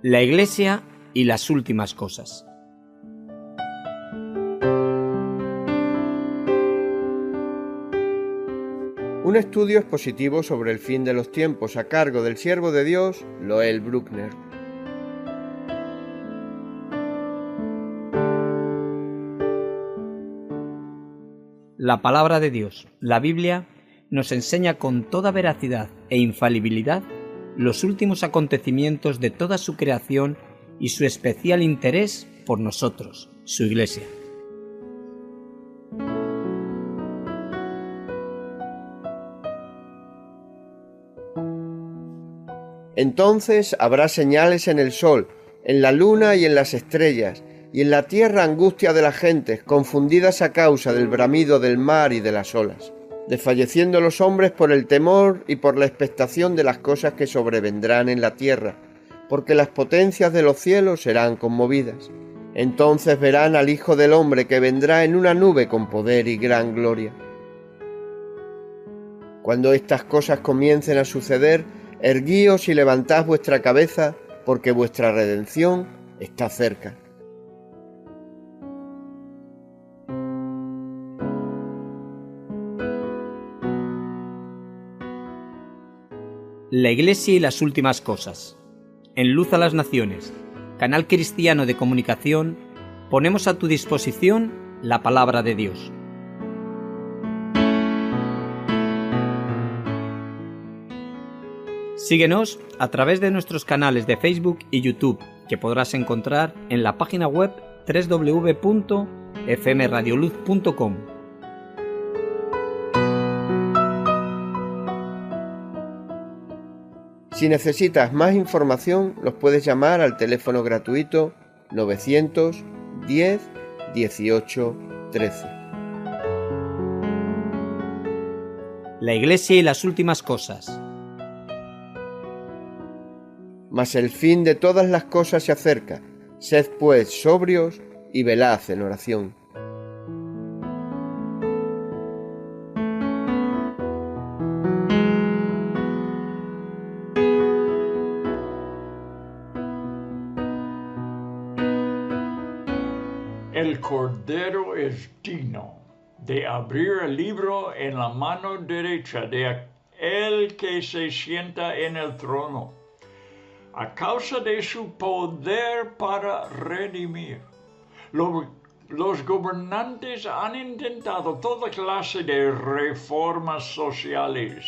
La Iglesia y las últimas cosas. Un estudio expositivo sobre el fin de los tiempos a cargo del siervo de Dios, Loel Bruckner. La palabra de Dios, la Biblia, nos enseña con toda veracidad e infalibilidad los últimos acontecimientos de toda su creación y su especial interés por nosotros, su Iglesia. Entonces habrá señales en el sol, en la luna y en las estrellas, y en la tierra angustia de las gentes, confundidas a causa del bramido del mar y de las olas, desfalleciendo los hombres por el temor y por la expectación de las cosas que sobrevendrán en la tierra, porque las potencias de los cielos serán conmovidas. Entonces verán al Hijo del Hombre que vendrá en una nube con poder y gran gloria. Cuando estas cosas comiencen a suceder, erguíos y levantad vuestra cabeza, porque vuestra redención está cerca. La Iglesia y las últimas cosas. En Luz a las Naciones, canal cristiano de comunicación, ponemos a tu disposición la palabra de Dios. Síguenos a través de nuestros canales de Facebook y YouTube, que podrás encontrar en la página web www.fmradioluz.com. Si necesitas más información, los puedes llamar al teléfono gratuito 910 18 13. La Iglesia y las últimas cosas. Mas el fin de todas las cosas se acerca. Sed pues sobrios y velad en oración. El Cordero es digno de abrir el libro en la mano derecha de el que se sienta en el trono, a causa de su poder para redimir. Los gobernantes han intentado toda clase de reformas sociales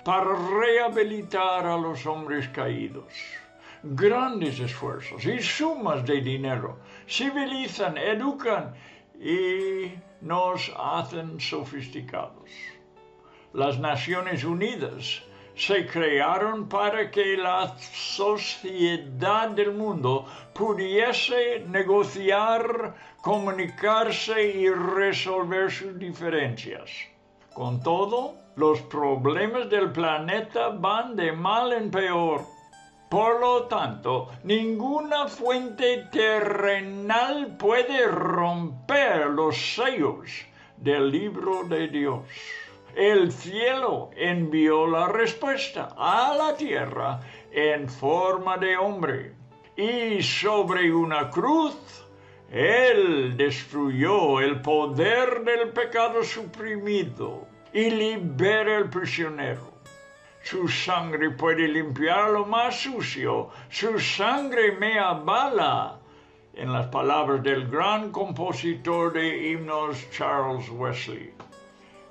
para rehabilitar a los hombres caídos. Grandes esfuerzos y sumas de dinero civilizan, educan y nos hacen sofisticados. Las Naciones Unidas se crearon para que la sociedad del mundo pudiese negociar, comunicarse y resolver sus diferencias. Con todo, los problemas del planeta van de mal en peor. Por lo tanto, ninguna fuente terrenal puede romper los sellos del libro de Dios. El cielo envió la respuesta a la tierra en forma de hombre, y sobre una cruz Él destruyó el poder del pecado suprimido y libera al prisionero. Su sangre puede limpiar lo más sucio. Su sangre me avala. En las palabras del gran compositor de himnos Charles Wesley.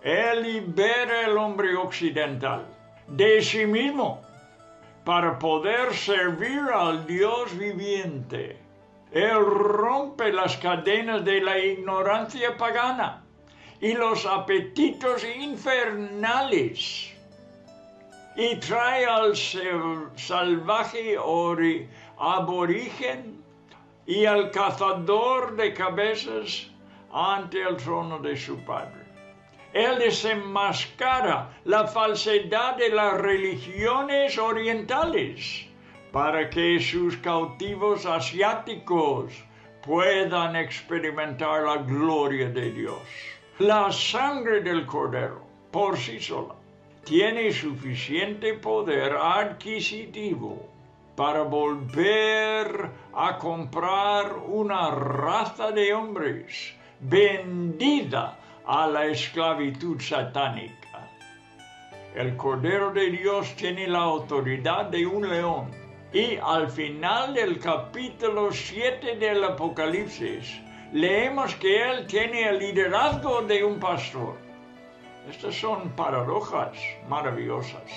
Él libera al hombre occidental de sí mismo para poder servir al Dios viviente. Él rompe las cadenas de la ignorancia pagana y los apetitos infernales, y trae al salvaje aborigen y al cazador de cabezas ante el trono de su Padre. Él desenmascara la falsedad de las religiones orientales para que sus cautivos asiáticos puedan experimentar la gloria de Dios. La sangre del Cordero, por sí sola, tiene suficiente poder adquisitivo para volver a comprar una raza de hombres vendida a la esclavitud satánica. El Cordero de Dios tiene la autoridad de un león. Y al final del capítulo 7 del Apocalipsis, leemos que Él tiene el liderazgo de un pastor. Estas son paradojas maravillosas.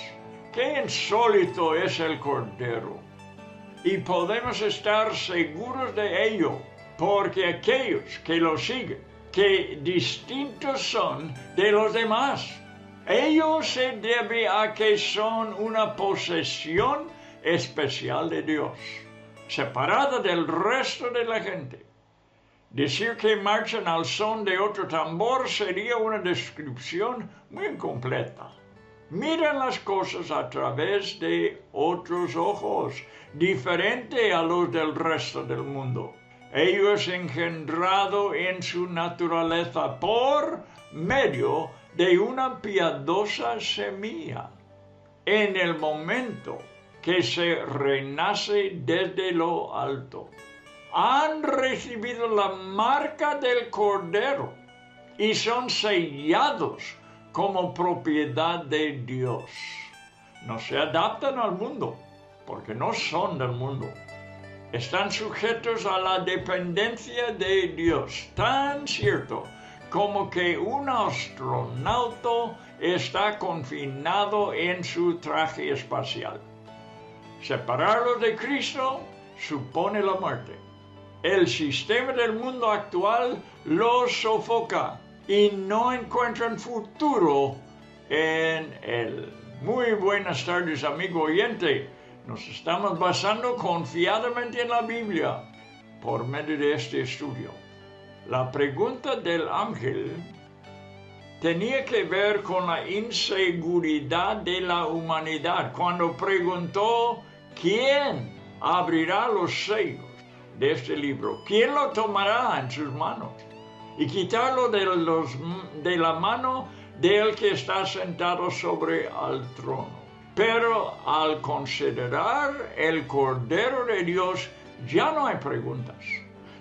¡Qué insólito es el Cordero! Y podemos estar seguros de ello, porque aquellos que lo siguen, que distintos son de los demás, ello se debe a que son una posesión especial de Dios, separada del resto de la gente. Decir que marchan al son de otro tambor sería una descripción muy incompleta. Miran las cosas a través de otros ojos, diferente a los del resto del mundo. Ello es engendrado en su naturaleza por medio de una piadosa semilla. En el momento que se renace desde lo alto, han recibido la marca del Cordero y son sellados como propiedad de Dios. No se adaptan al mundo, porque no son del mundo. Están sujetos a la dependencia de Dios, tan cierto como que un astronauta está confinado en su traje espacial. Separarlos de Cristo supone la muerte. El sistema del mundo actual los sofoca y no encuentran futuro en él. Muy buenas tardes, amigo oyente. Nos estamos basando confiadamente en la Biblia por medio de este estudio. La pregunta del ángel tenía que ver con la inseguridad de la humanidad cuando preguntó ¿quién abrirá los sellos de este libro? ¿Quién lo tomará en sus manos y quitarlo de la mano del que está sentado sobre el trono? Pero al considerar el Cordero de Dios ya no hay preguntas,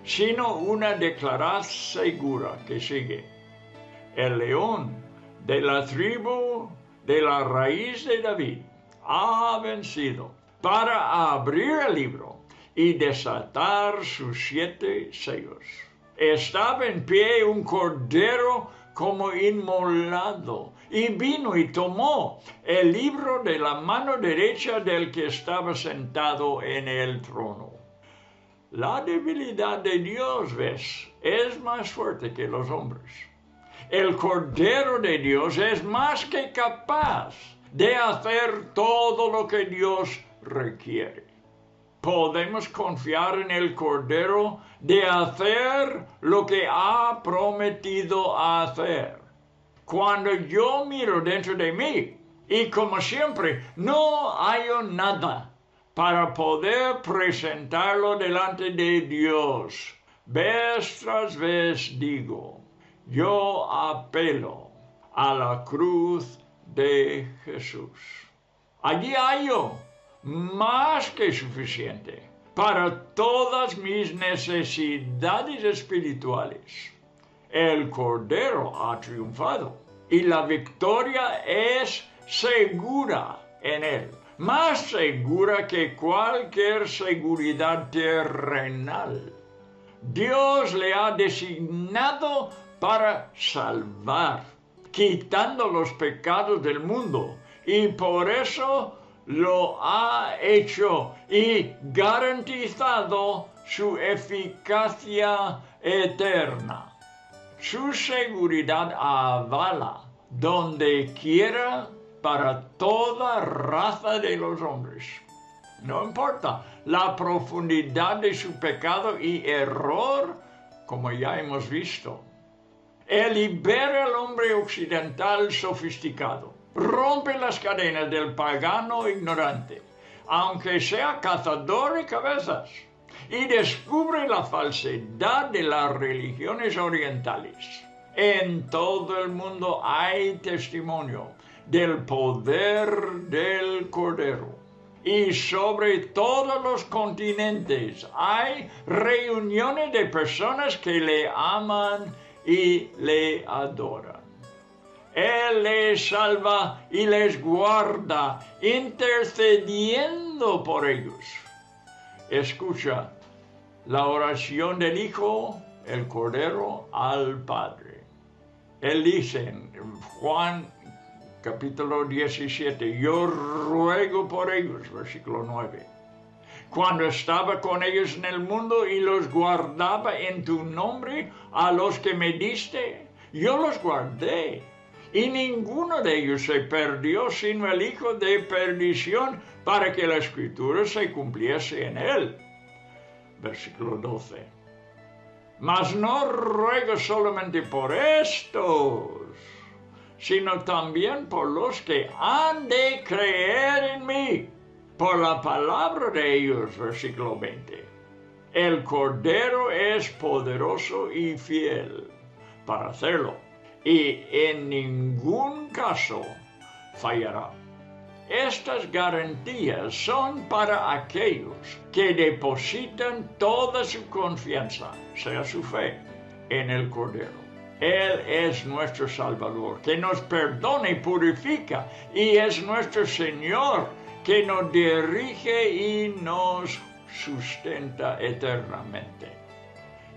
sino una declaración segura que sigue. El león de la tribu de la raíz de David ha vencido para abrir el libro y desatar sus 7 sellos. Estaba en pie un cordero como inmolado, y vino y tomó el libro de la mano derecha del que estaba sentado en el trono. La debilidad de Dios, ¿ves?, es más fuerte que los hombres. El Cordero de Dios es más que capaz de hacer todo lo que Dios requiere. Podemos confiar en el Cordero de hacer lo que ha prometido hacer. Cuando yo miro dentro de mí y como siempre no hallo nada para poder presentarlo delante de Dios, vez tras vez digo, yo apelo a la cruz de Jesús. Allí hallo más que suficiente para todas mis necesidades espirituales. El Cordero ha triunfado y la victoria es segura en él, más segura que cualquier seguridad terrenal. Dios le ha designado para salvar, quitando los pecados del mundo, y por eso lo ha hecho y garantizado su eficacia eterna. Su seguridad avala donde quiera para toda raza de los hombres. No importa la profundidad de su pecado y error, como ya hemos visto. Él libera al hombre occidental sofisticado, rompe las cadenas del pagano ignorante, aunque sea cazador de cabezas, y descubre la falsedad de las religiones orientales. En todo el mundo hay testimonio del poder del Cordero. y sobre todos los continentes hay reuniones de personas que le aman y le adoran. Él les salva y les guarda, intercediendo por ellos. Escucha la oración del Hijo, el Cordero, al Padre. Él dice en Juan capítulo 17, yo ruego por ellos, versículo 9. Cuando estaba con ellos en el mundo y los guardaba en tu nombre, a los que me diste, yo los guardé. Y ninguno de ellos se perdió, sino el hijo de perdición, para que la escritura se cumpliese en él. Versículo 12. Mas no ruego solamente por estos, sino también por los que han de creer en mí, por la palabra de ellos. Versículo 20. El Cordero es poderoso y fiel para hacerlo, y en ningún caso fallará. Estas garantías son para aquellos que depositan toda su confianza, sea su fe, en el Cordero. Él es nuestro Salvador, que nos perdona y purifica, y es nuestro Señor, que nos dirige y nos sustenta eternamente.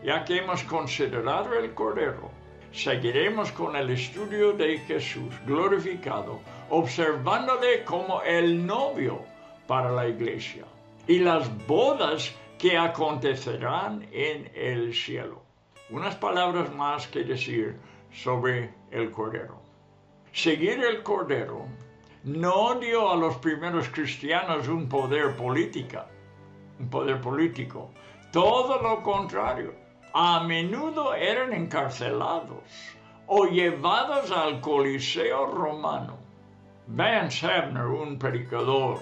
Ya que hemos considerado el Cordero, seguiremos con el estudio de Jesús glorificado, observándole como el novio para la iglesia y las bodas que acontecerán en el cielo. Unas palabras más que decir sobre el Cordero. Seguir el Cordero no dio a los primeros cristianos un poder político. Todo lo contrario. A menudo eran encarcelados o llevados al Coliseo romano. Vance Havner, un predicador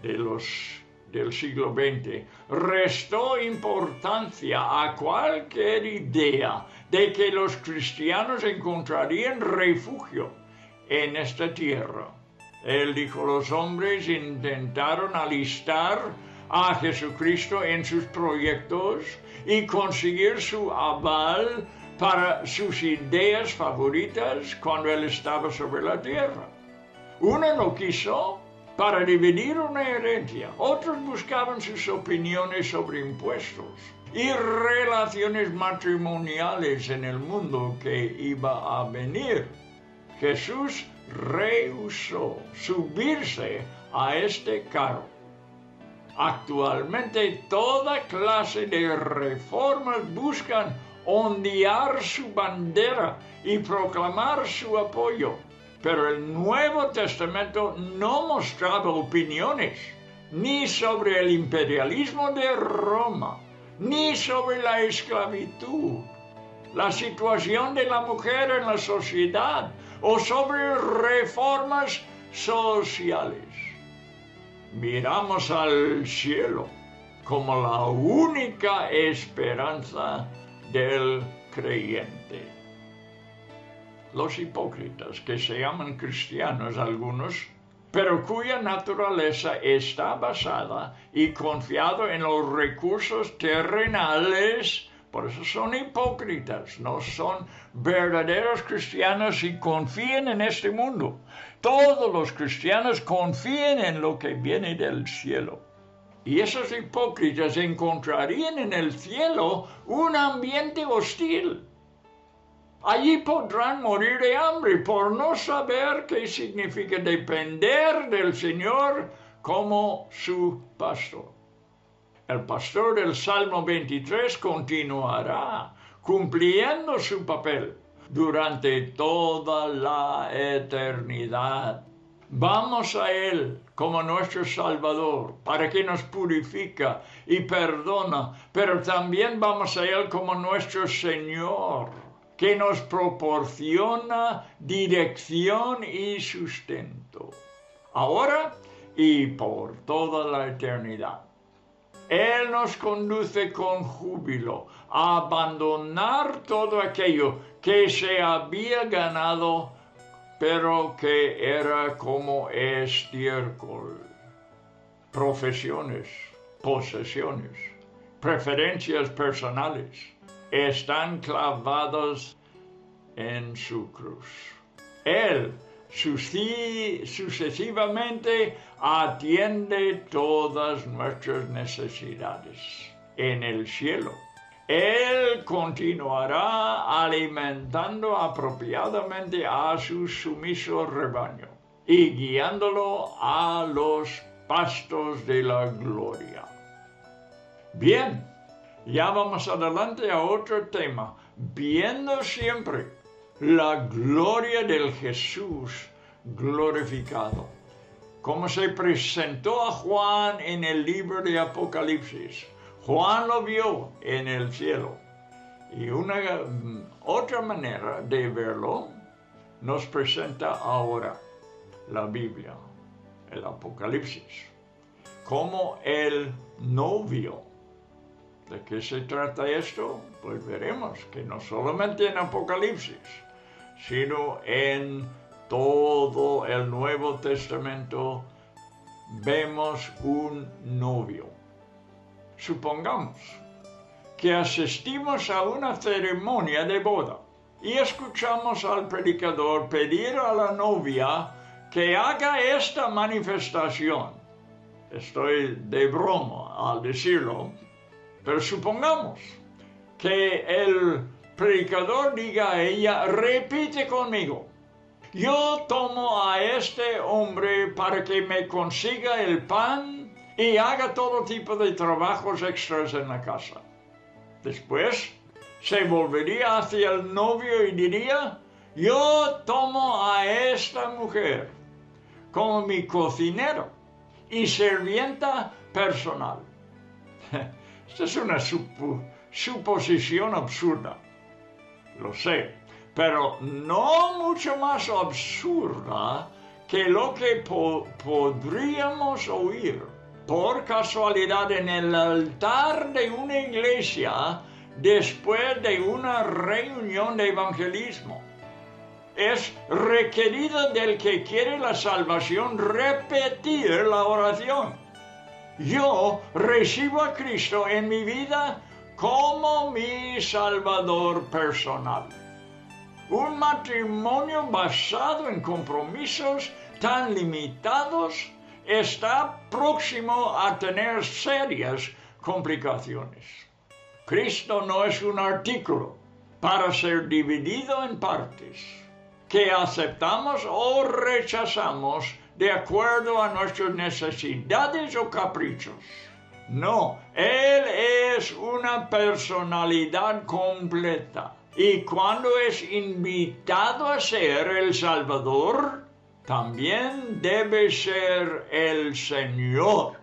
del siglo XX, restó importancia a cualquier idea de que los cristianos encontrarían refugio en esta tierra. Él dijo, los hombres intentaron alistar a Jesucristo en sus proyectos y conseguir su aval para sus ideas favoritas cuando él estaba sobre la tierra. Uno lo quiso para dividir una herencia, otros buscaban sus opiniones sobre impuestos y relaciones matrimoniales en el mundo que iba a venir. Jesús rehusó subirse a este carro. Actualmente toda clase de reformas buscan ondear su bandera y proclamar su apoyo, pero el Nuevo Testamento no mostraba opiniones ni sobre el imperialismo de Roma, ni sobre la esclavitud, la situación de la mujer en la sociedad o sobre reformas sociales. Miramos al cielo como la única esperanza del creyente. Los hipócritas, que se llaman cristianos algunos, pero cuya naturaleza está basada y confiado en los recursos terrenales, por eso son hipócritas, no son verdaderos cristianos y confían en este mundo. Todos los cristianos confían en lo que viene del cielo. Y esos hipócritas encontrarían en el cielo un ambiente hostil. Allí podrán morir de hambre por no saber qué significa depender del Señor como su pastor. El pastor del Salmo 23 continuará cumpliendo su papel durante toda la eternidad. Vamos a Él como nuestro Salvador para que nos purifica y perdona, pero también vamos a Él como nuestro Señor, que nos proporciona dirección y sustento, ahora y por toda la eternidad. Él nos conduce con júbilo a abandonar todo aquello que se había ganado, pero que era como estiércol. profesiones, posesiones, preferencias personales, están clavados en su cruz. Él sucesivamente atiende todas nuestras necesidades en el cielo. Él continuará alimentando apropiadamente a su sumiso rebaño y guiándolo a los pastos de la gloria. Bien, ya vamos adelante a otro tema, viendo siempre la gloria del Jesús glorificado, como se presentó a Juan en el libro de Apocalipsis. Juan lo vio en el cielo. Y otra manera de verlo nos presenta ahora la Biblia, el Apocalipsis, como el novio. ¿De qué se trata esto? Pues veremos que no solamente en Apocalipsis, sino en todo el Nuevo Testamento vemos un novio. Supongamos que asistimos a una ceremonia de boda y escuchamos al predicador pedir a la novia que haga esta manifestación. Estoy de broma al decirlo, pero supongamos que el predicador diga a ella, repite conmigo, yo tomo a este hombre para que me consiga el pan y haga todo tipo de trabajos extras en la casa. Después se volvería hacia el novio y diría, yo tomo a esta mujer como mi cocinero y sirvienta personal. Esta es una suposición absurda, lo sé, pero no mucho más absurda que lo que podríamos oír por casualidad en el altar de una iglesia después de una reunión de evangelismo. Es requerido del que quiere la salvación repetir la oración. Yo recibo a Cristo en mi vida como mi Salvador personal. Un matrimonio basado en compromisos tan limitados está próximo a tener serias complicaciones. Cristo no es un artículo para ser dividido en partes, que aceptamos o rechazamos de acuerdo a nuestras necesidades o caprichos. No, Él es una personalidad completa. Y cuando es invitado a ser el Salvador, también debe ser el Señor.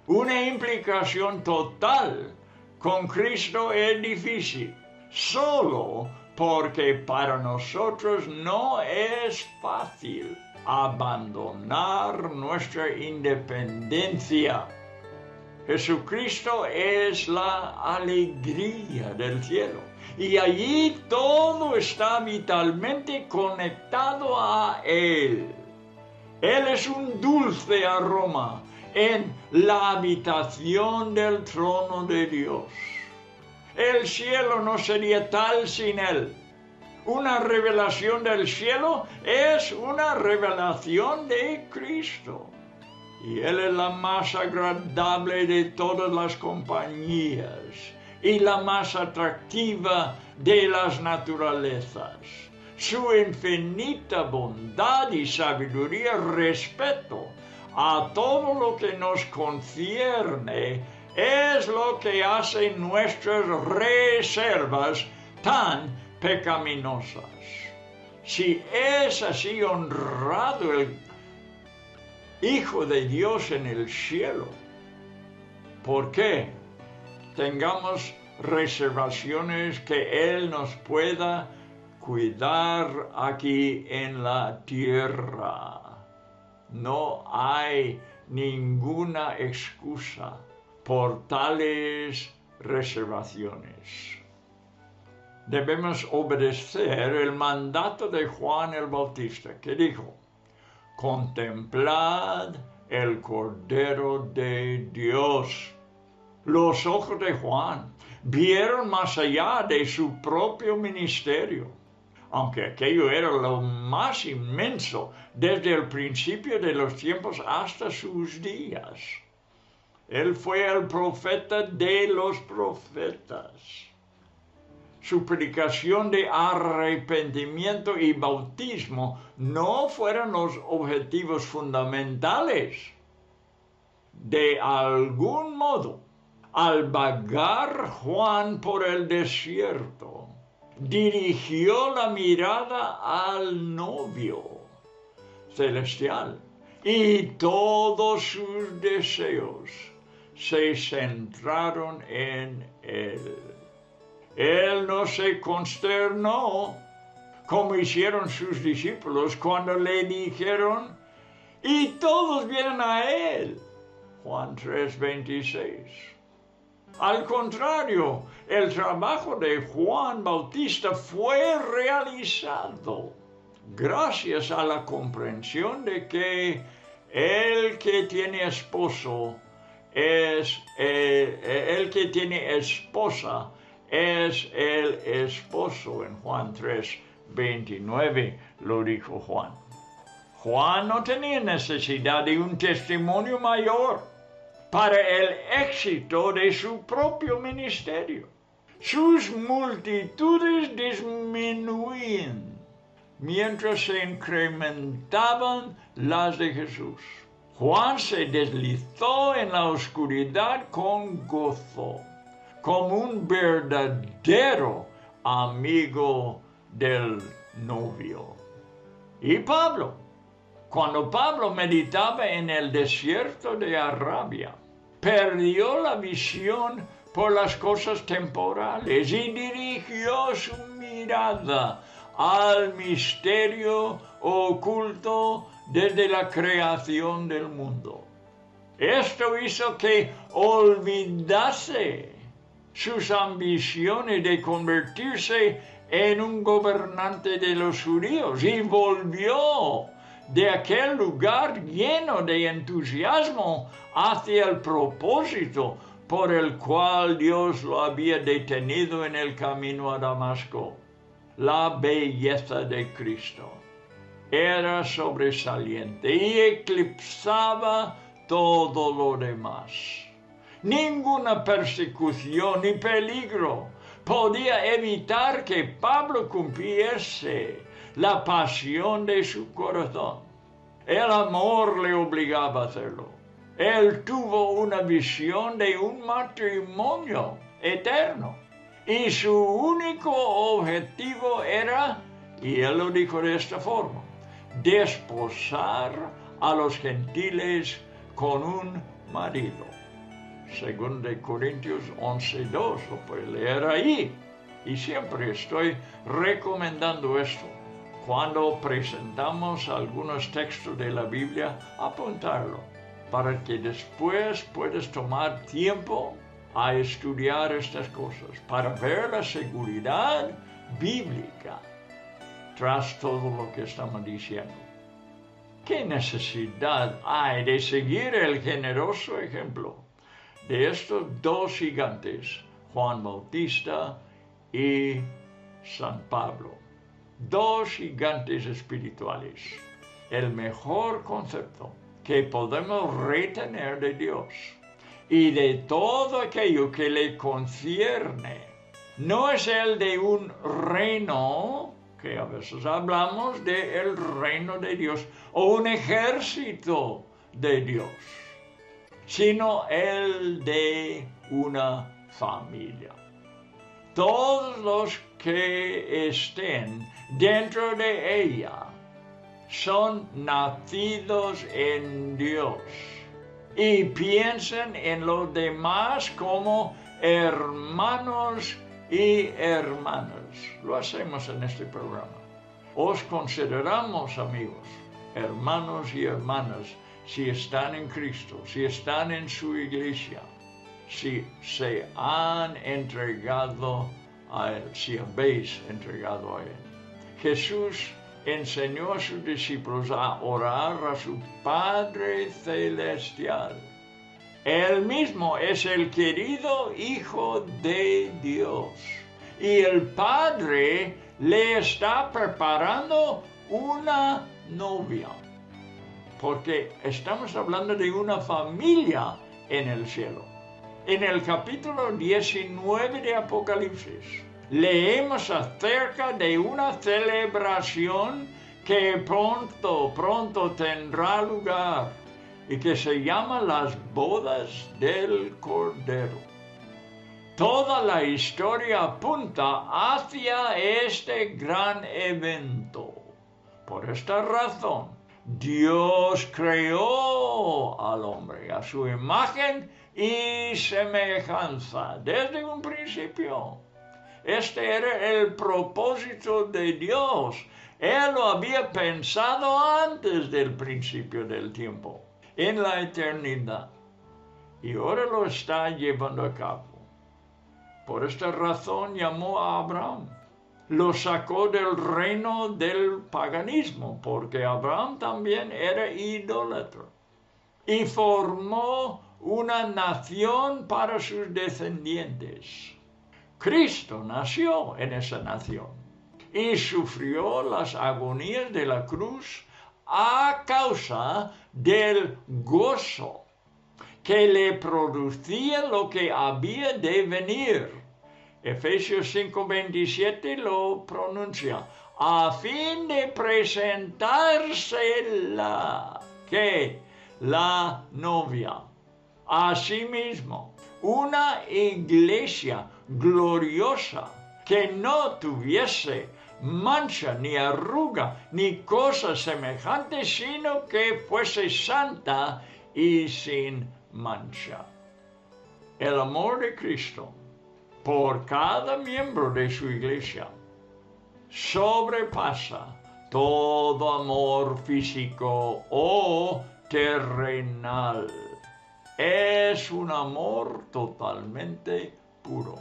Una implicación total con Cristo es difícil, solo porque para nosotros no es fácil abandonar nuestra independencia. Jesucristo es la alegría del cielo y allí todo está vitalmente conectado a Él. Él es un dulce aroma en la habitación del trono de Dios. El cielo no sería tal sin Él. Una revelación del cielo es una revelación de Cristo. Y Él es la más agradable de todas las compañías y la más atractiva de las naturalezas. Su infinita bondad y sabiduría respecto a todo lo que nos concierne es lo que hace nuestras reservas tan pecaminosas. Si es así honrado el Hijo de Dios en el cielo, ¿por qué tengamos reservaciones que Él nos pueda cuidar aquí en la tierra? No hay ninguna excusa por tales reservaciones. Debemos obedecer el mandato de Juan el Bautista, que dijo: contemplad el Cordero de Dios. Los ojos de Juan vieron más allá de su propio ministerio, aunque aquello era lo más inmenso desde el principio de los tiempos hasta sus días. Él fue el profeta de los profetas. Su predicación de arrepentimiento y bautismo no fueron los objetivos fundamentales. De algún modo, al vagar Juan por el desierto, dirigió la mirada al novio celestial y todos sus deseos se centraron en él. Él no se consternó como hicieron sus discípulos cuando le dijeron, y todos vienen a él. Juan 3:26. Al contrario, el trabajo de Juan Bautista fue realizado gracias a la comprensión de que el que tiene esposo el que tiene esposa es el esposo. En Juan 3:29 lo dijo Juan. Juan no tenía necesidad de un testimonio mayor para el éxito de su propio ministerio. Sus multitudes disminuían mientras se incrementaban las de Jesús. Juan se deslizó en la oscuridad con gozo, como un verdadero amigo del novio. Y Pablo, cuando Pablo meditaba en el desierto de Arabia, perdió la visión por las cosas temporales y dirigió su mirada al misterio oculto desde la creación del mundo. Esto hizo que olvidase sus ambiciones de convertirse en un gobernante de los judíos y volvió de aquel lugar lleno de entusiasmo hacia el propósito por el cual Dios lo había detenido en el camino a Damasco. La belleza de Cristo era sobresaliente y eclipsaba todo lo demás. Ninguna persecución ni peligro podía evitar que Pablo cumpliese la pasión de su corazón. El amor le obligaba a hacerlo. Él tuvo una visión de un matrimonio eterno y su único objetivo era, y él lo dijo de esta forma, desposar a los gentiles con un marido. Según de Corintios 11:2, lo puede leer ahí. Y siempre estoy recomendando esto. Cuando presentamos algunos textos de la Biblia, apuntarlo, para que después puedas tomar tiempo a estudiar estas cosas, para ver la seguridad bíblica tras todo lo que estamos diciendo. ¿Qué necesidad hay de seguir el generoso ejemplo de estos dos gigantes, Juan Bautista y San Pablo? Dos gigantes espirituales. El mejor concepto que podemos retener de Dios y de todo aquello que le concierne no es el de un reino, que a veces hablamos del reino de Dios, o un ejército de Dios, sino el de una familia. Todos los que estén dentro de ella son nacidos en Dios y piensan en los demás como hermanos y hermanas. Lo hacemos en este programa. Os consideramos, amigos, hermanos y hermanas, si están en Cristo, si están en su iglesia, si se han entregado a Él, si habéis entregado a Él. Jesús enseñó a sus discípulos a orar a su Padre Celestial. Él mismo es el querido Hijo de Dios. Y el Padre le está preparando una novia. Porque estamos hablando de una familia en el cielo. En el capítulo 19 de Apocalipsis, leemos acerca de una celebración que pronto tendrá lugar y que se llama las bodas del Cordero. Toda la historia apunta hacia este gran evento. Por esta razón, Dios creó al hombre a su imagen y semejanza desde un principio. Este era el propósito de Dios. Él lo había pensado antes del principio del tiempo, en la eternidad. Y ahora lo está llevando a cabo. Por esta razón llamó a Abraham. Lo sacó del reino del paganismo, porque Abraham también era idólatra. Y formó una nación para sus descendientes. Cristo nació en esa nación y sufrió las agonías de la cruz a causa del gozo que le producía lo que había de venir. Efesios 5:27 lo pronuncia, a fin de presentársela, que la novia, asimismo, una iglesia gloriosa que no tuviese mancha, ni arruga, ni cosa semejante, sino que fuese santa y sin mancha. El amor de Cristo por cada miembro de su iglesia sobrepasa todo amor físico o terrenal. Es un amor totalmente puro.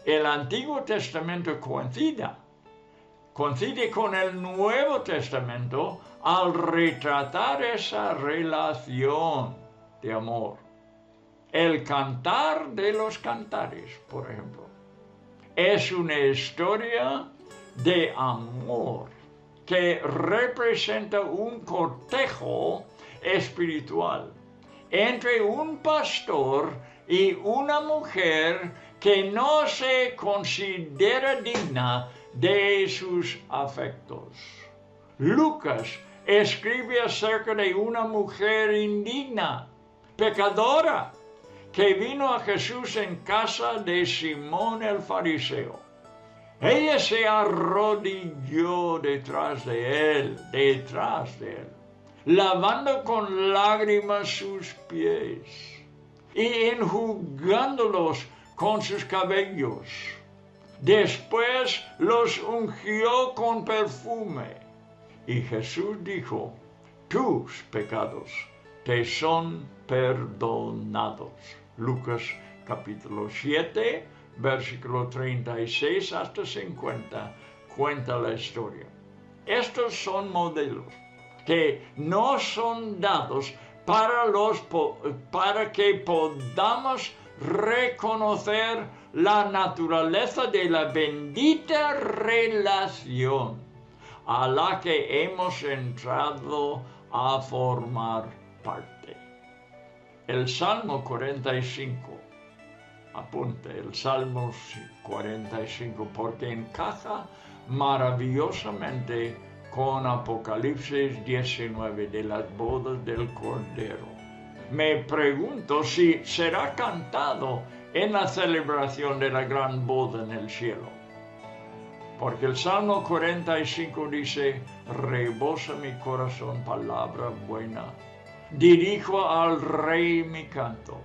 El Antiguo Testamento coincide con el Nuevo Testamento al retratar esa relación de amor. El Cantar de los Cantares, por ejemplo, es una historia de amor que representa un cortejo espiritual entre un pastor y una mujer que no se considera digna de sus afectos. Lucas escribe acerca de una mujer indigna, pecadora, que vino a Jesús en casa de Simón el fariseo. Ella se arrodilló detrás de él, lavando con lágrimas sus pies y enjugándolos con sus cabellos. Después los ungió con perfume. Y Jesús dijo, tus pecados te son perdonados. Lucas capítulo 7, versículo 36 hasta 50, cuenta la historia. Estos son modelos que no son dados para que podamos reconocer la naturaleza de la bendita relación a la que hemos entrado a formar parte. El Salmo 45, apunte, el Salmo 45, porque encaja maravillosamente con Apocalipsis 19 de las bodas del Cordero. Me pregunto si será cantado en la celebración de la gran boda en el cielo. Porque el Salmo 45 dice, rebosa mi corazón palabra buena, dirijo al Rey mi canto.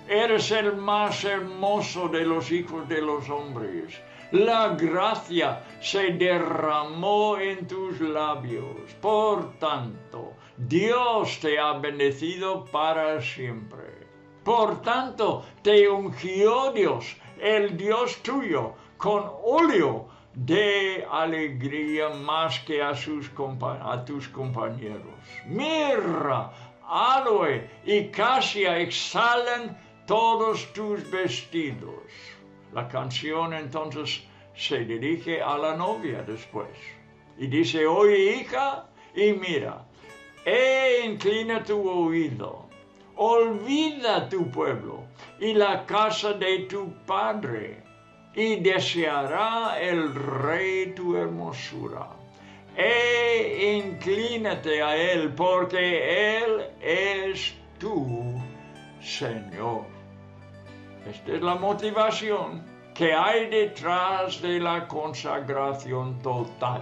Eres el más hermoso de los hijos de los hombres. La gracia se derramó en tus labios. Por tanto, Dios te ha bendecido para siempre. Por tanto, te ungió Dios, el Dios tuyo, con óleo de alegría más que a tus compañeros. Mirra, aloe y casia exhalan todos tus vestidos. La canción entonces se dirige a la novia después y dice: oye, hija, y mira, inclina tu oído, olvida tu pueblo y la casa de tu padre, y deseará el rey tu hermosura. Inclínate a él, porque él es tu Señor. Esta es la motivación que hay detrás de la consagración total.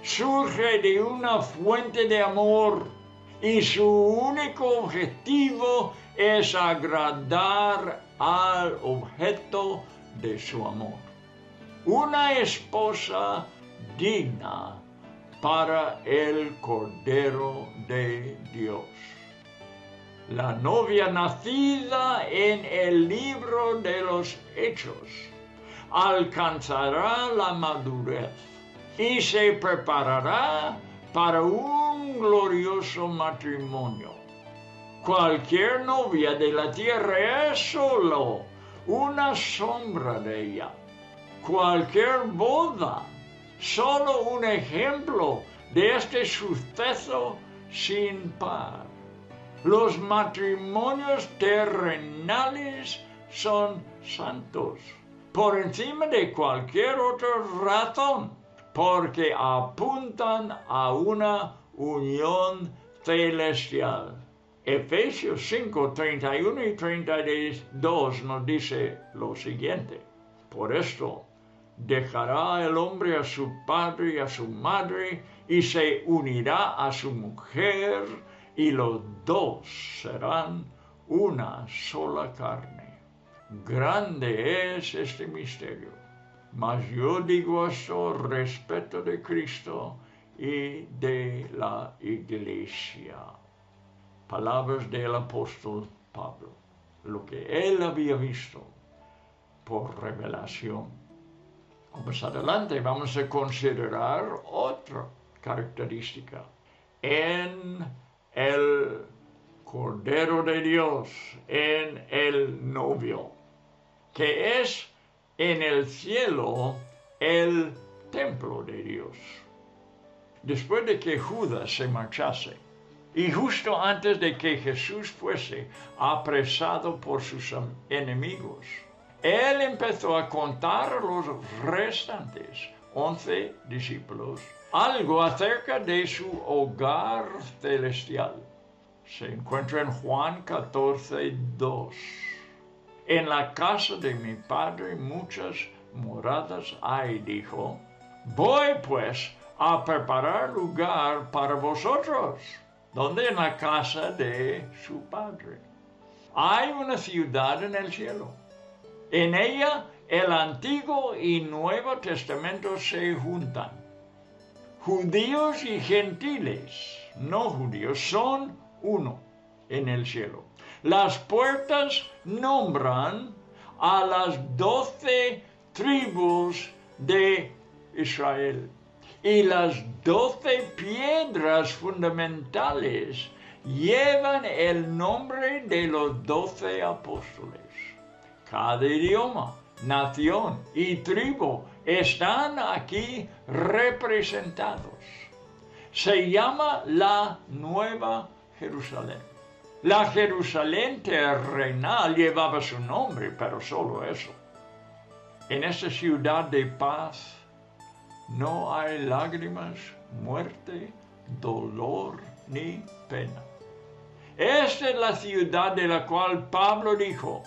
Surge de una fuente de amor y su único objetivo es agradar al objeto de su amor. Una esposa digna para el Cordero de Dios. La novia nacida en el libro de los Hechos alcanzará la madurez y se preparará para un glorioso matrimonio. Cualquier novia de la tierra es solo una sombra de ella. Cualquier boda, solo un ejemplo de este suceso sin par. Los matrimonios terrenales son santos, por encima de cualquier otra razón, porque apuntan a una unión celestial. Efesios 5, 31 y 32 nos dice lo siguiente: por esto dejará el hombre a su padre y a su madre, y se unirá a su mujer, y los dos serán una sola carne. Grande es este misterio, mas yo digo esto respecto de Cristo y de la Iglesia. Palabras del apóstol Pablo, lo que él había visto por revelación. Más adelante vamos a considerar otra característica en el Cordero de Dios, en el novio, que es en el cielo el templo de Dios. Después de que Judas se marchase, y justo antes de que Jesús fuese apresado por sus enemigos, él empezó a contar a los restantes 11 discípulos algo acerca de su hogar celestial. Se encuentra en Juan 14, 2. En la casa de mi Padre muchas moradas hay, dijo. Voy pues a preparar lugar para vosotros. ¿Dónde? En la casa de su Padre. Hay una ciudad en el cielo. En ella el Antiguo y Nuevo Testamento se juntan. Judíos y gentiles, no judíos, son uno en el cielo. Las puertas nombran a las 12 tribus de Israel. Y las 12 piedras fundamentales llevan el nombre de los 12 apóstoles. Cada idioma, nación y tribu están aquí representados. Se llama la Nueva Jerusalén. La Jerusalén terrenal llevaba su nombre, pero solo eso. En esta ciudad de paz no hay lágrimas, muerte, dolor ni pena. Esta es la ciudad de la cual Pablo dijo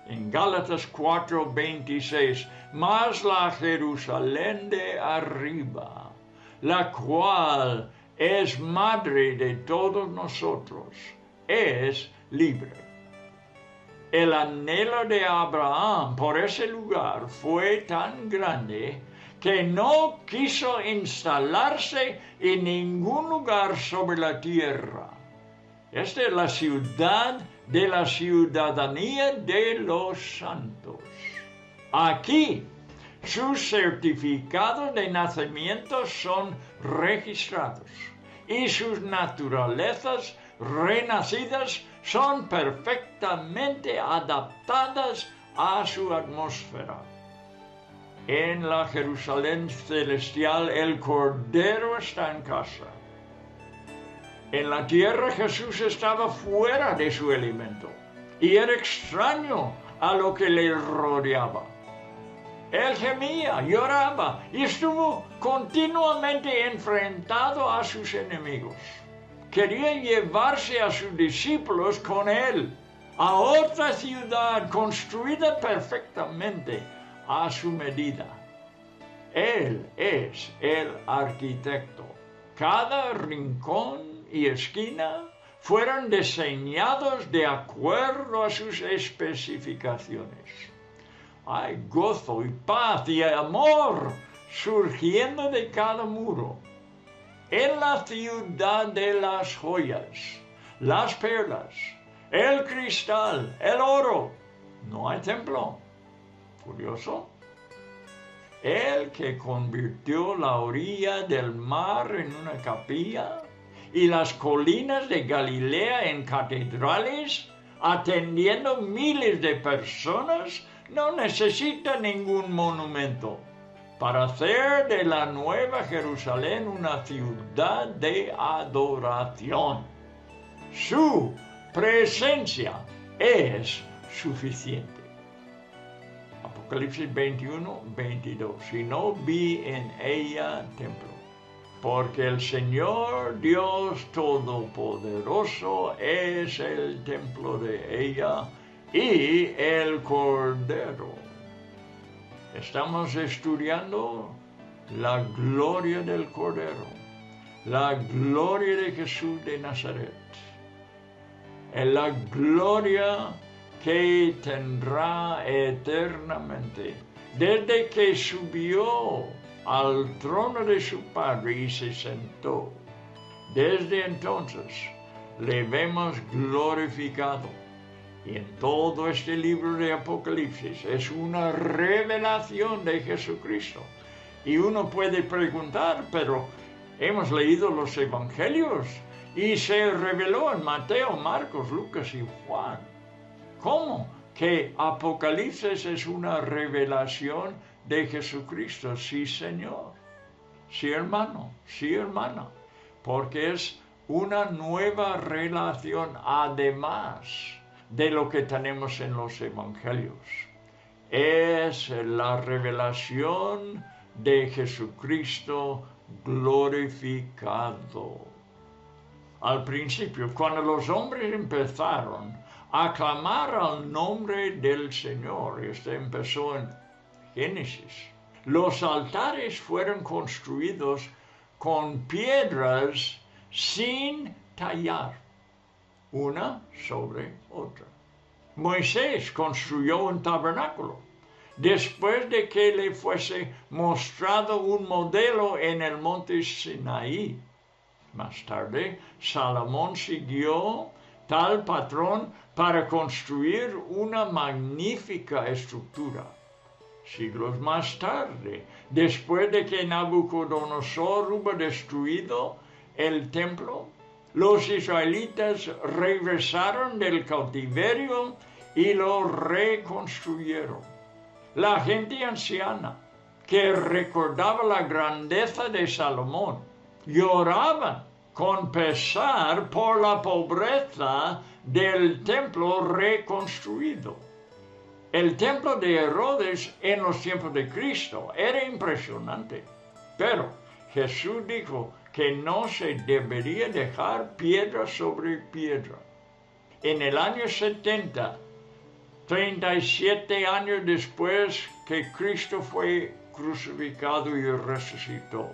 en Gálatas 4:26, mas la Jerusalén de arriba, la cual es madre de todos nosotros, es libre. El anhelo de Abraham por ese lugar fue tan grande que no quiso instalarse en ningún lugar sobre la tierra. Esta es la ciudad de la ciudadanía de los santos. Aquí sus certificados de nacimiento son registrados y sus naturalezas renacidas son perfectamente adaptadas a su atmósfera. En la Jerusalén celestial el Cordero está en casa. En la tierra Jesús estaba fuera de su elemento y era extraño a lo que le rodeaba. Él gemía, lloraba y estuvo continuamente enfrentado a sus enemigos. Quería llevarse a sus discípulos con él a otra ciudad construida perfectamente a su medida. Él es el arquitecto. Cada rincón y esquina fueron diseñados de acuerdo a sus especificaciones. Hay gozo y paz y amor surgiendo de cada muro. En la ciudad de las joyas, las perlas, el cristal, el oro, no hay templo. Curioso. El que convirtió la orilla del mar en una capilla y las colinas de Galilea en catedrales, atendiendo miles de personas, no necesita ningún monumento para hacer de la Nueva Jerusalén una ciudad de adoración. Su presencia es suficiente. Apocalipsis 21, 22. Y no vi en ella templo, porque el Señor Dios Todopoderoso es el templo de ella y el Cordero. Estamos estudiando la gloria del Cordero, la gloria de Jesús de Nazaret, la gloria que tendrá eternamente desde que subió al trono de su Padre y se sentó. Desde entonces le vemos glorificado. Y en todo este libro de Apocalipsis es una revelación de Jesucristo. Y uno puede preguntar, pero hemos leído los evangelios y se reveló en Mateo, Marcos, Lucas y Juan. ¿Cómo que Apocalipsis es una revelación de Jesucristo? Sí, Señor. Sí, hermano. Sí, hermana. Porque es una nueva relación además de lo que tenemos en los evangelios. Es la revelación de Jesucristo glorificado. Al principio, cuando los hombres empezaron a clamar al nombre del Señor, empezó en Génesis, los altares fueron construidos con piedras sin tallar, una sobre otra. Moisés construyó un tabernáculo después de que le fuese mostrado un modelo en el monte Sinaí. Más tarde, Salomón siguió tal patrón para construir una magnífica estructura. Siglos más tarde, después de que Nabucodonosor hubo destruido el templo, los israelitas regresaron del cautiverio y lo reconstruyeron. La gente anciana, que recordaba la grandeza de Salomón, lloraba con pesar por la pobreza del templo reconstruido. El templo de Herodes en los tiempos de Cristo era impresionante, pero Jesús dijo que no se debería dejar piedra sobre piedra. En el año 70, 37 años después que Cristo fue crucificado y resucitó,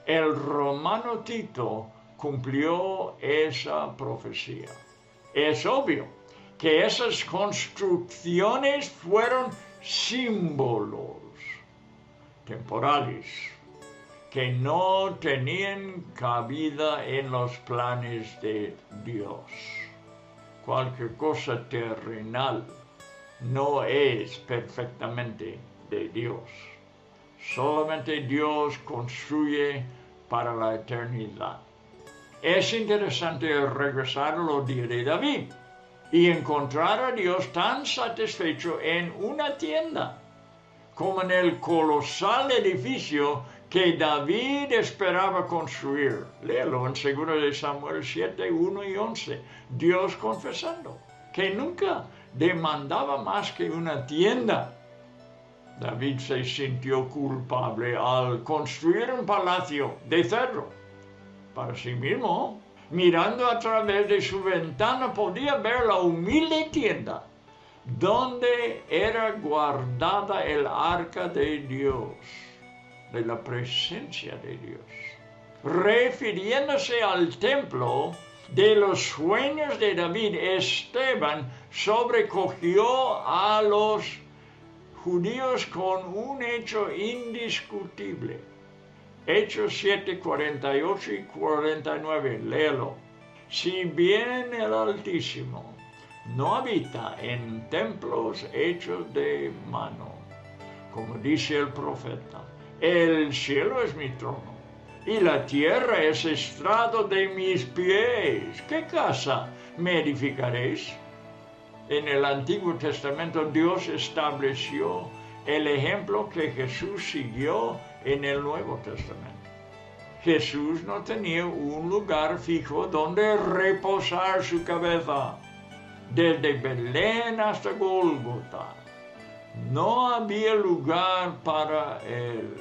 el romano Tito cumplió esa profecía. Es obvio que esas construcciones fueron símbolos temporales que no tenían cabida en los planes de Dios. Cualquier cosa terrenal no es perfectamente de Dios. Solamente Dios construye para la eternidad. Es interesante regresar a los días de David y encontrar a Dios tan satisfecho en una tienda como en el colosal edificio que David esperaba construir. Léelo en 2 Samuel 7, 1 y 11. Dios confesando que nunca demandaba más que una tienda. David se sintió culpable al construir un palacio de cedro para sí mismo. Mirando a través de su ventana podía ver la humilde tienda donde era guardada el arca de Dios, de la presencia de Dios. Refiriéndose al templo de los sueños de David, Esteban sobrecogió a los judíos con un hecho indiscutible. Hechos 7, 48 y 49, léelo. Si bien el Altísimo no habita en templos hechos de mano, como dice el profeta, el cielo es mi trono y la tierra es estrado de mis pies. ¿Qué casa me edificaréis? En el Antiguo Testamento Dios estableció el ejemplo que Jesús siguió en el Nuevo Testamento. Jesús no tenía un lugar fijo donde reposar su cabeza. Desde Belén hasta Gólgota no había lugar para él.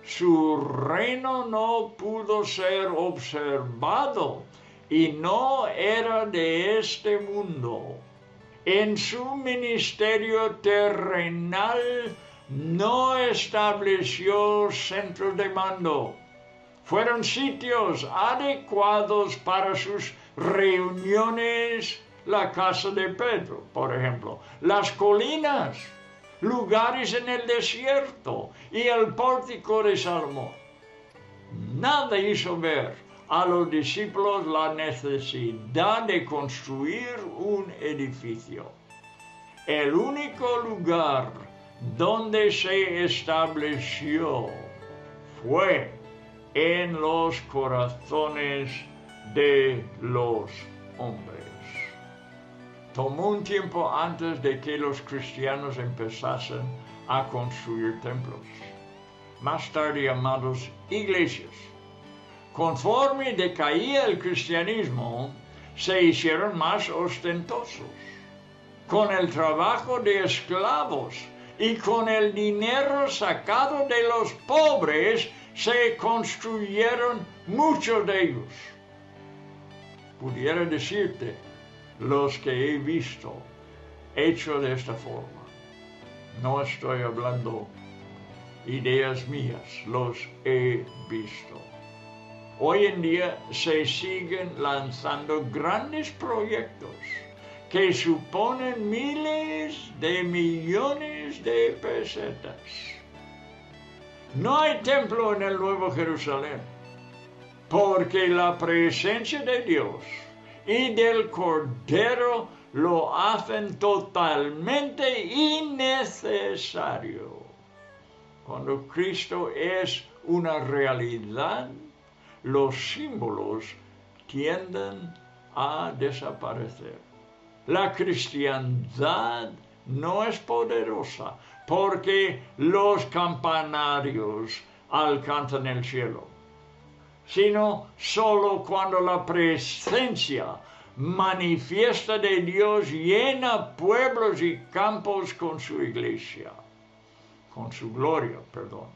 Su reino no pudo ser observado y no era de este mundo. En su ministerio terrenal no estableció centros de mando. Fueron sitios adecuados para sus reuniones, la casa de Pedro, por ejemplo, las colinas, lugares en el desierto y el pórtico de Salomón. Nada hizo ver a los discípulos la necesidad de construir un edificio. El único lugar donde se estableció fue en los corazones de los hombres. Tomó un tiempo antes de que los cristianos empezasen a construir templos, más tarde llamados iglesias. Conforme decaía el cristianismo, se hicieron más ostentosos. Con el trabajo de esclavos y con el dinero sacado de los pobres, se construyeron muchos de ellos. Pudiera decirte, los que he visto hecho de esta forma. No estoy hablando ideas mías, los he visto. Hoy en día se siguen lanzando grandes proyectos que suponen miles de millones de pesetas. No hay templo en el Nuevo Jerusalén, porque la presencia de Dios y del Cordero lo hacen totalmente innecesario. Cuando Cristo es una realidad, los símbolos tienden a desaparecer. La cristiandad no es poderosa porque los campanarios alcanzan el cielo, sino solo cuando la presencia manifiesta de Dios llena pueblos y campos con su iglesia, con su gloria, perdón.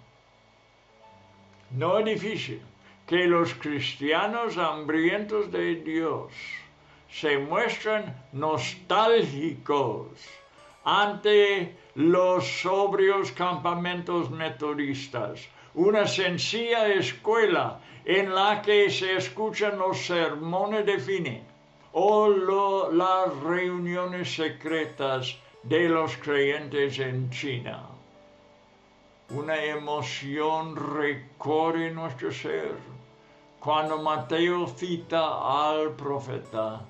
No es difícil que los cristianos hambrientos de Dios se muestran nostálgicos ante los sobrios campamentos metodistas, una sencilla escuela en la que se escuchan los sermones de Finney o las reuniones secretas de los creyentes en China. Una emoción recorre nuestro ser cuando Mateo cita al profeta: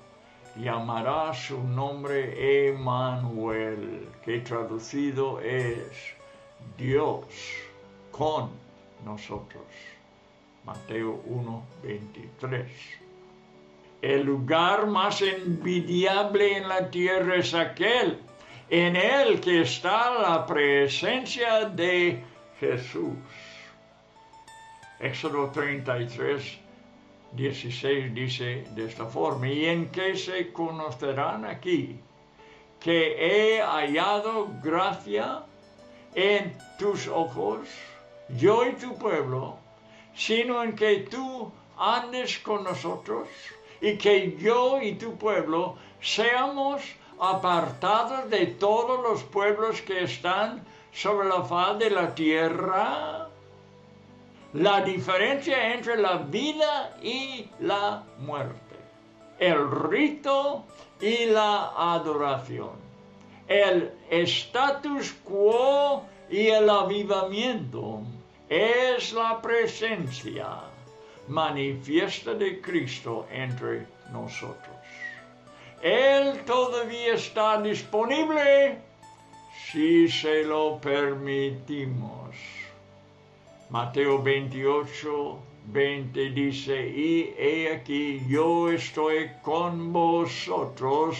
llamará su nombre Emmanuel, que traducido es Dios con nosotros. Mateo 1:23. El lugar más envidiable en la tierra es aquel en el que está la presencia de Jesús. Éxodo 33:16 dice de esta forma: y en que se conocerán aquí que he hallado gracia en tus ojos, yo y tu pueblo, sino en que tú andes con nosotros y que yo y tu pueblo seamos apartados de todos los pueblos que están sobre la faz de la tierra. La diferencia entre la vida y la muerte, el rito y la adoración, el status quo y el avivamiento, es la presencia manifiesta de Cristo entre nosotros. Él todavía está disponible si se lo permitimos. Mateo 28:20 dice: y he aquí, yo estoy con vosotros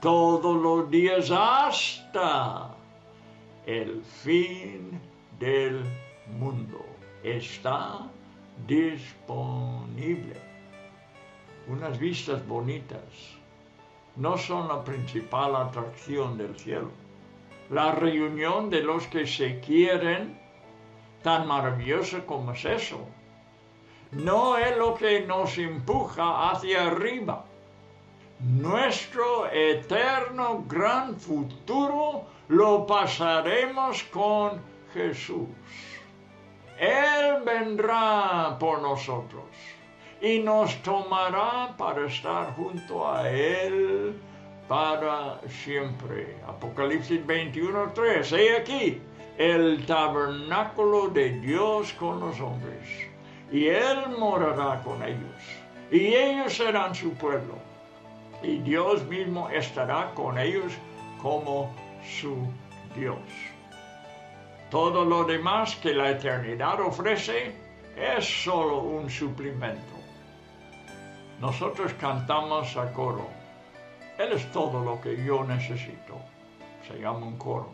todos los días hasta el fin del mundo. Está disponible. Unas vistas bonitas no son la principal atracción del cielo. La reunión de los que se quieren, tan maravillosa como es eso, no es lo que nos empuja hacia arriba. Nuestro eterno gran futuro lo pasaremos con Jesús. Él vendrá por nosotros y nos tomará para estar junto a Él para siempre. Apocalipsis 21:3. He aquí el tabernáculo de Dios con los hombres, y Él morará con ellos, y ellos serán su pueblo, y Dios mismo estará con ellos como su Dios. Todo lo demás que la eternidad ofrece es solo un suplemento. Nosotros cantamos a coro: Él es todo lo que yo necesito. Se llama un coro.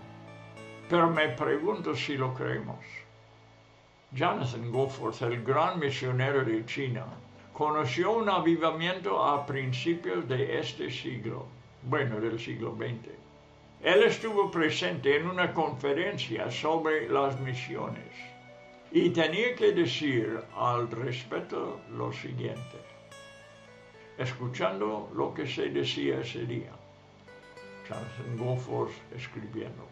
Pero me pregunto si lo creemos. Jonathan Goforth, el gran misionero de China, conoció un avivamiento a principios de este siglo, del siglo XX. Él estuvo presente en una conferencia sobre las misiones y tenía que decir al respecto lo siguiente, escuchando lo que se decía ese día. Jonathan Goforth escribiendo: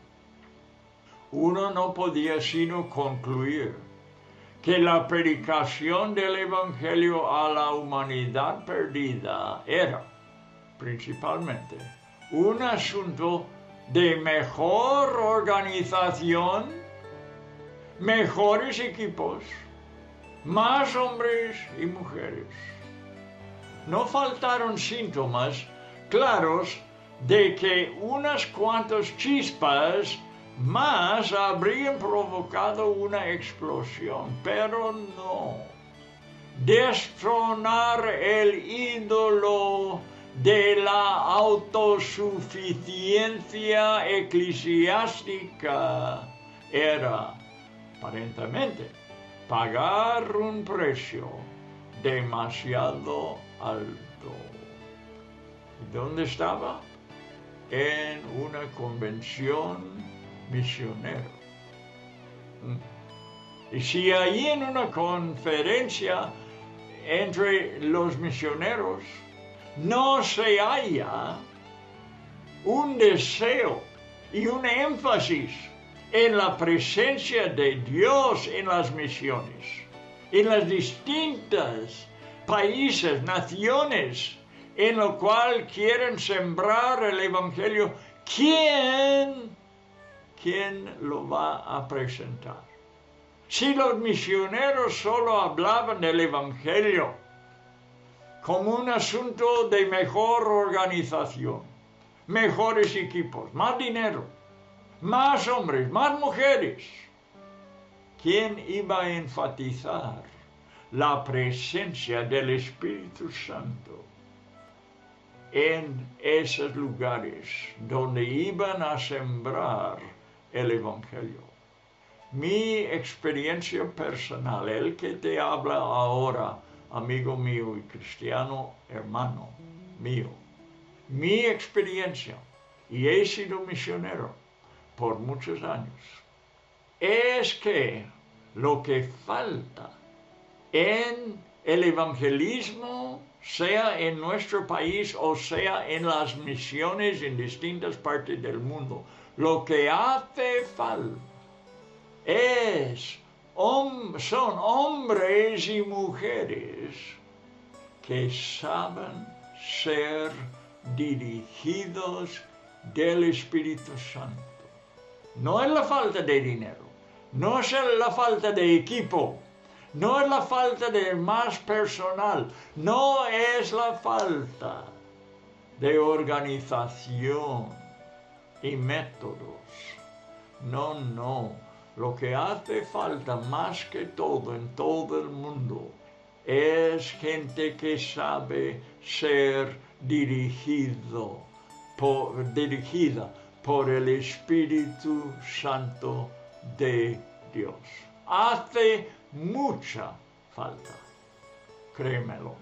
uno no podía sino concluir que la predicación del Evangelio a la humanidad perdida era, principalmente, un asunto de mejor organización, mejores equipos, más hombres y mujeres. No faltaron síntomas claros de que unas cuantas chispas más habrían provocado una explosión, pero no. Destronar el ídolo de la autosuficiencia eclesiástica era, aparentemente, pagar un precio demasiado alto. ¿Y dónde estaba? En una convención misionera. Y si allí en una conferencia entre los misioneros no se halla un deseo y un énfasis en la presencia de Dios en las misiones, en las distintas países, naciones, en lo cual quieren sembrar el Evangelio, ¿quién lo va a presentar? Si los misioneros solo hablaban del Evangelio como un asunto de mejor organización, mejores equipos, más dinero, más hombres, más mujeres, ¿quién iba a enfatizar la presencia del Espíritu Santo en esos lugares donde iban a sembrar el Evangelio? Mi experiencia personal, el que te habla ahora, amigo mío y cristiano hermano mío, mi experiencia, y he sido misionero por muchos años, es que lo que falta en el evangelismo, sea en nuestro país o sea en las misiones en distintas partes del mundo, lo que hace falta son hombres y mujeres que saben ser dirigidos del Espíritu Santo. No es la falta de dinero, no es la falta de equipo, no es la falta de más personal, no es la falta de organización y métodos. No. Lo que hace falta más que todo en todo el mundo es gente que sabe ser dirigida por el Espíritu Santo de Dios. Hace mucha falta. Créemelo.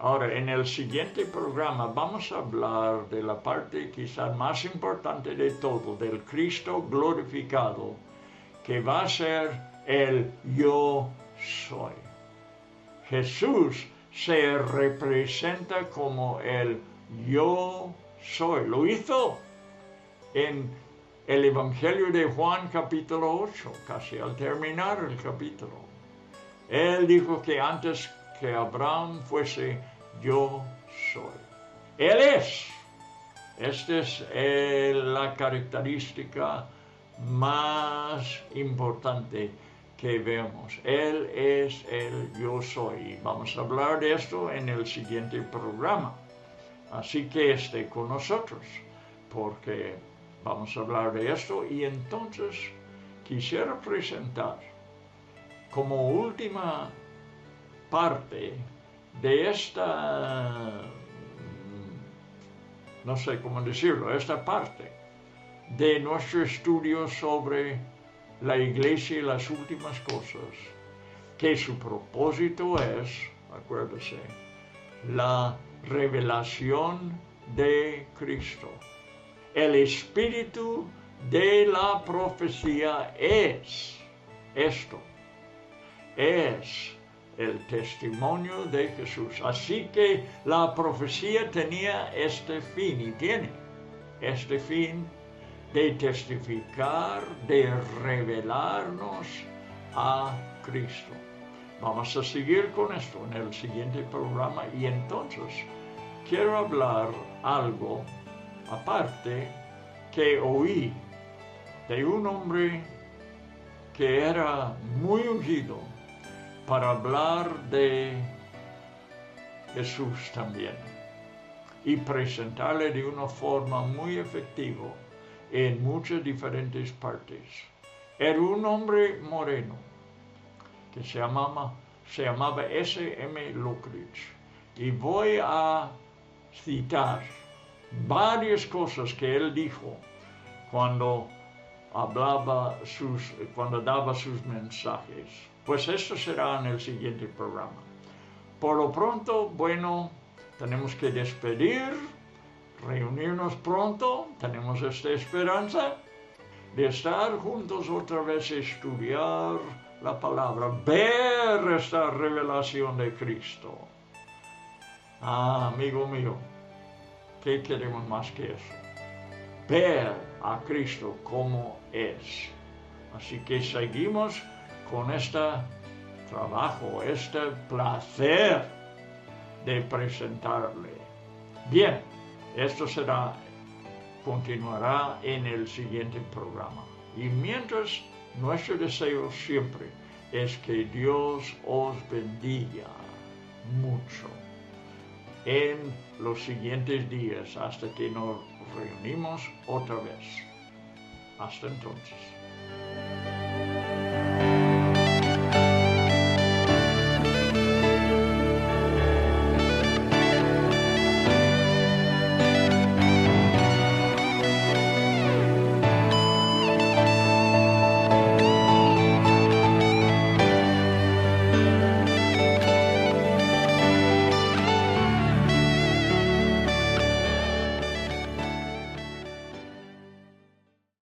Ahora, en el siguiente programa vamos a hablar de la parte quizás más importante de todo, del Cristo glorificado, que va a ser el yo soy. Jesús se representa como el yo soy. Lo hizo en el Evangelio de Juan capítulo 8, casi al terminar el capítulo. Él dijo que antes que Abraham fuese, yo soy. Él es. Esta es la característica más importante que vemos. Él es el yo soy. Vamos a hablar de esto en el siguiente programa. Así que esté con nosotros, porque vamos a hablar de esto. Y entonces quisiera presentar como última parte de esta, no sé cómo decirlo, esta parte de nuestro estudio sobre la Iglesia y las últimas cosas, que su propósito es, acuérdese, la revelación de Cristo. El espíritu de la profecía es esto, es el testimonio de Jesús. Así que la profecía tenía este fin y tiene este fin de testificar, de revelarnos a Cristo. Vamos a seguir con esto en el siguiente programa y entonces quiero hablar algo aparte que oí de un hombre que era muy ungido para hablar de Jesús también y presentarle de una forma muy efectiva en muchas diferentes partes. Era un hombre moreno que se llamaba S.M. Lockridge, y voy a citar varias cosas que él dijo cuando daba sus mensajes. Pues esto será en el siguiente programa. Por lo pronto, bueno, tenemos que despedir, reunirnos pronto, tenemos esta esperanza de estar juntos otra vez, estudiar la palabra, ver esta revelación de Cristo. Amigo mío, ¿qué queremos más que eso? Ver a Cristo como es. Así que seguimos con este trabajo, este placer de presentarle. Bien, esto continuará en el siguiente programa. Y mientras, nuestro deseo siempre es que Dios os bendiga mucho en los siguientes días hasta que nos reunimos otra vez. Hasta entonces.